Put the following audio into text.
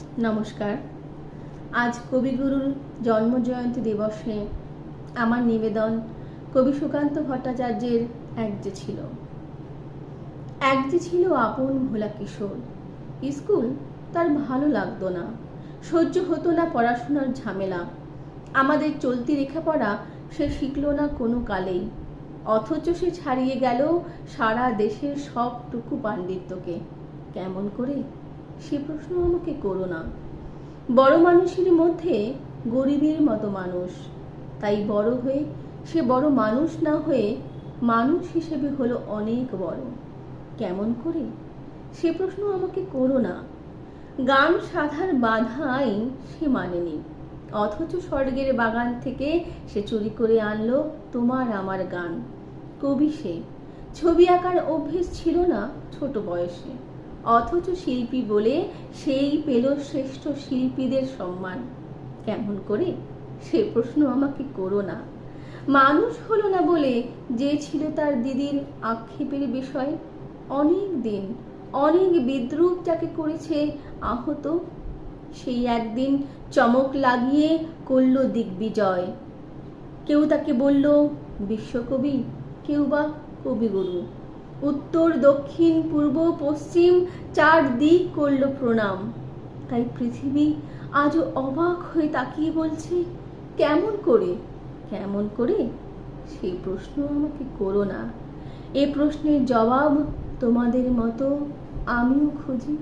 নমস্কার। আজ কবিগুরুর জন্মজয়ন্তী দিবসে আমার নিবেদন কবি সুকান্ত ভট্টাচার্যের এক যে ছিল আপন ভোলা কিশোর। স্কুল তার ভালো লাগতো না, সহ্য হতো না পড়াশোনার ঝামেলা। আমাদের চলতি লেখাপড়া সে শিখল না কোনো কালেই, অথচ সে ছাড়িয়ে গেল সারা দেশের সবটুকু পাণ্ডিত্যকে। কেমন করে? সে প্রশ্ন আমাকে করো না। বড় মানুষের মধ্যে গরিবের মতো মানুষ, তাই বড় হয়ে সে বড় মানুষ না হয়ে মানুষ হিসেবে হলো অনেক বড়। কেমন করে? সে প্রশ্ন আমাকে করো না। গান সাধার বাধা আইন সে মানেনি, অথচ স্বর্গের বাগান থেকে সে চুরি করে আনলো তোমার আমার গান। কবি সে, ছবি আঁকার অভ্যেস ছিল না ছোট বয়সে, অথচ শিল্পী বলে সেই পেল শ্রেষ্ঠ শিল্পীদের সম্মান। কেমন করে? সে প্রশ্ন আমাকে করো না। মানুষ হলো না বলে যে ছিল তার দিদির আক্ষেপের বিষয়। অনেক দিন অনেক বিদ্রূপ যাকে করেছে আহত, সেই একদিন চমক লাগিয়ে করল দিগ্বিজয়। কেউ তাকে বলল বিশ্বকবি, কেউ বা কবিগুরু। উত্তর দক্ষিণ পূর্ব পশ্চিম চার দিক করল প্রণাম। তাই পৃথিবী আজও অবাক হয়ে তাকিয়ে বলছে, কেমন করে? কেমন করে? সেই প্রশ্ন আমাকে করো না। এ প্রশ্নের জবাব তোমাদের মতো আমিও খুঁজি।